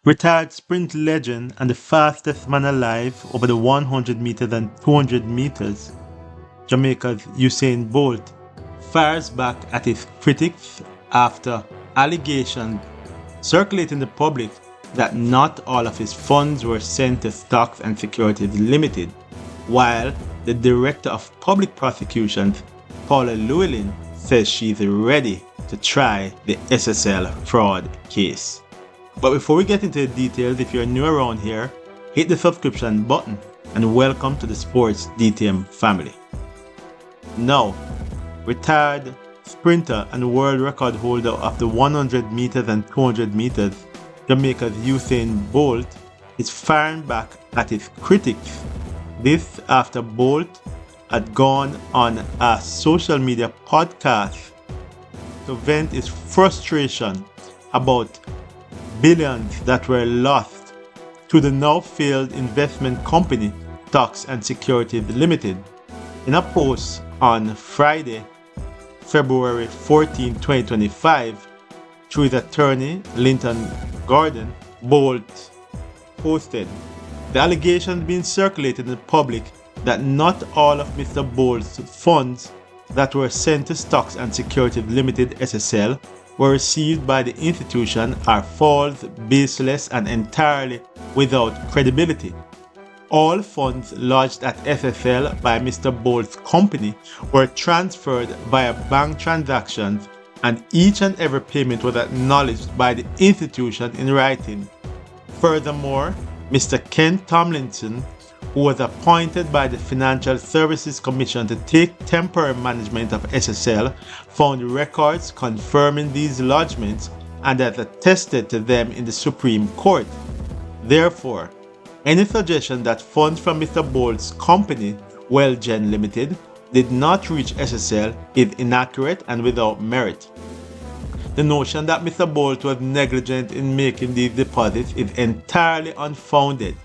Retired sprint legend and the fastest man alive over the 100 meters and 200 meters, Jamaica's Usain Bolt, fires back at his critics after allegations circulate in the public that not all of his funds were sent to Stocks and Securities Limited, while the Director of Public Prosecutions, Paula Llewellyn, says she's ready to try the SSL fraud case. But before we get into the details, if you're new around here, hit the subscription button and welcome to the Sports DTM family. Now, retired sprinter and world record holder of the 100 meters and 200 meters, Jamaica's Usain Bolt, is firing back at his critics. This after Bolt had gone on a social media podcast to vent his frustration about billions that were lost to the now failed investment company Stocks and Securities Limited. In a post on Friday, February 14, 2025, through his attorney Linton Gordon, Bolt posted, "The allegations being circulated in the public that not all of Mr. Bolt's funds that were sent to Stocks and Securities Limited SSL were received by the institution are false, baseless, and entirely without credibility. All funds lodged at SSL by Mr. Bolt's company were transferred via bank transactions, and each and every payment was acknowledged by the institution in writing. Furthermore, Mr. Ken Tomlinson, who was appointed by the Financial Services Commission to take temporary management of SSL, found records confirming these lodgements and has attested to them in the Supreme Court. Therefore, any suggestion that funds from Mr. Bolt's company, Wellgen Limited, did not reach SSL is inaccurate and without merit. The notion that Mr. Bolt was negligent in making these deposits is entirely unfounded.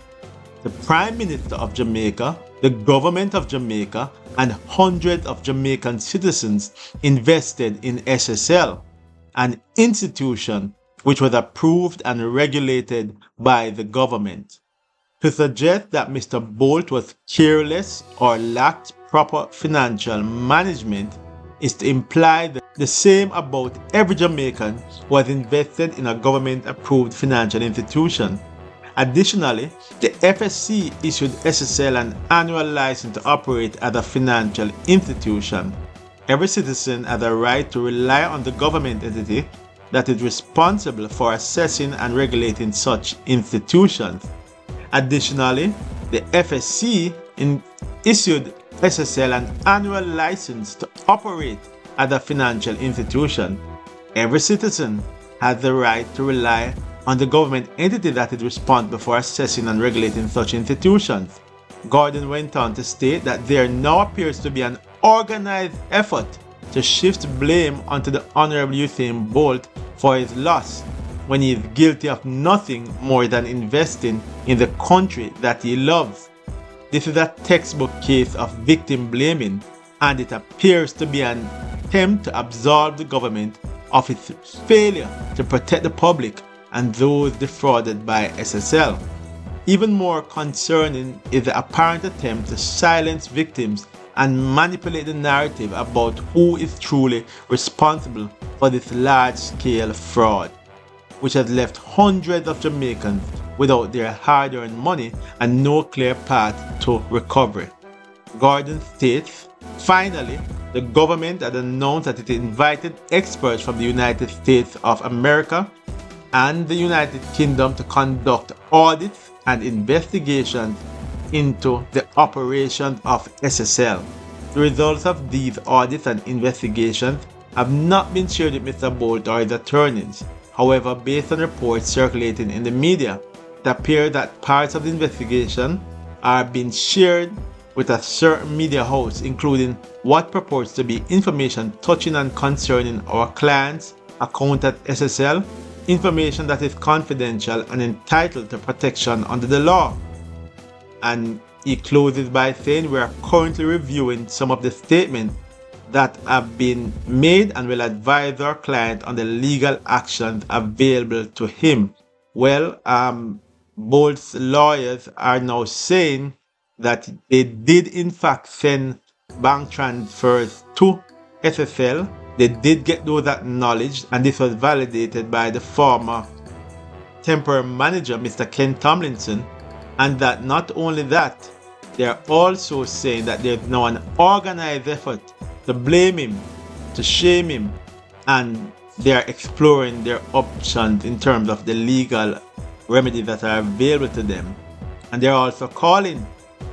The Prime Minister of Jamaica, the government of Jamaica, and hundreds of Jamaican citizens invested in SSL, an institution which was approved and regulated by the government. To suggest that Mr. Bolt was careless or lacked proper financial management is to imply the same about every Jamaican who has invested in a government-approved financial institution. Additionally, the FSC issued SSL an annual license to operate as a financial institution. Every citizen has a right to rely on the government entity that is responsible for assessing and regulating such institutions. Additionally, the FSC issued SSL an annual license to operate as a financial institution. Every citizen has the right to rely on the government entity that is responsible for assessing and regulating such institutions. Gordon went on to state that there now appears to be an organized effort to shift blame onto the Honorable Usain Bolt for his loss, when he is guilty of nothing more than investing in the country that he loves. This is a textbook case of victim blaming, and it appears to be an attempt to absolve the government of its failure to protect the public and those defrauded by SSL. Even more concerning is the apparent attempt to silence victims and manipulate the narrative about who is truly responsible for this large-scale fraud, which has left hundreds of Jamaicans without their hard-earned money and no clear path to recovery. Gordon states, finally, the government had announced that it invited experts from the United States of America and the United Kingdom to conduct audits and investigations into the operations of SSL. The results of these audits and investigations have not been shared with Mr. Bolt or his attorneys. However, based on reports circulating in the media, it appears that parts of the investigation are being shared with a certain media house, including what purports to be information touching and concerning our clients' account at SSL, information that is confidential and entitled to protection under the law. And he closes by saying, we are currently reviewing some of the statements that have been made and will advise our client on the legal actions available to him. Well, Bolt's lawyers are now saying that they did in fact send bank transfers to SSL. They did get those acknowledged, and this was validated by the former temporary manager, Mr. Ken Tomlinson, and that not only that, they're also saying that there's now an organized effort to blame him, to shame him, and they're exploring their options in terms of the legal remedies that are available to them. And they're also calling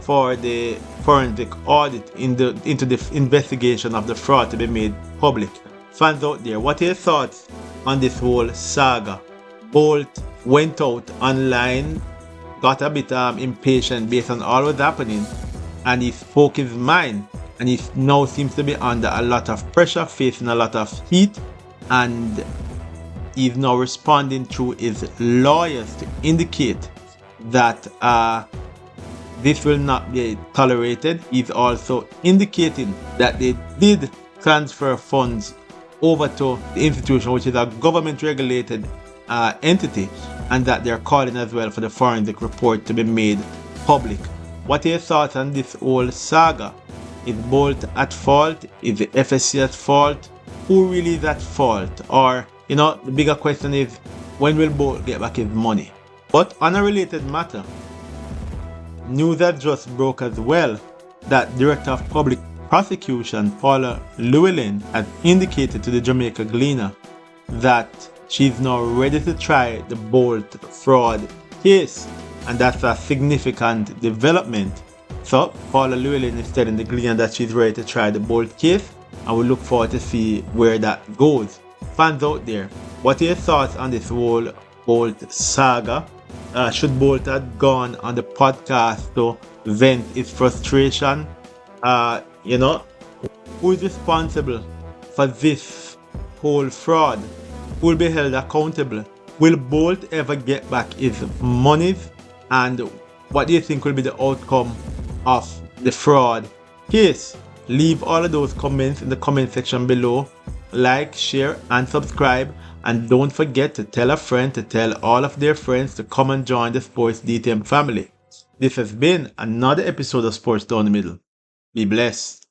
for the forensic audit into the investigation of the fraud to be made public. Fans out there, what are your thoughts on this whole saga? Bolt went out online, got a bit impatient based on all what's happening, and he spoke his mind, and he now seems to be under a lot of pressure, facing a lot of heat, and he's now responding through his lawyers to indicate that this will not be tolerated. He's also indicating that they did transfer funds over to the institution, which is a government regulated entity, and that they're calling as well for the forensic report to be made public. What are your thoughts on this whole saga? Is Bolt at fault? Is the FSC at fault? Who really is at fault? Or, the bigger question is, when will Bolt get back his money? But on a related matter, news that just broke as well, that Director of Public Prosecution Paula Llewellyn has indicated to the Jamaica Gleaner that she's now ready to try the Bolt fraud case, and that's a significant development. So Paula Llewellyn is telling the Gleaner that she's ready to try the Bolt case, and we look forward to see where that goes. Fans out there, what are your thoughts on this whole Bolt saga? Should Bolt have gone on the podcast to vent his frustration? Who is responsible for this whole fraud? Who will be held accountable? Will Bolt ever get back his monies? And what do you think will be the outcome of the fraud case? Leave all of those comments in the comment section below. Like, share, and subscribe. And don't forget to tell a friend to tell all of their friends to come and join the Sports DTM family. This has been another episode of Sports Down the Middle. Be blessed.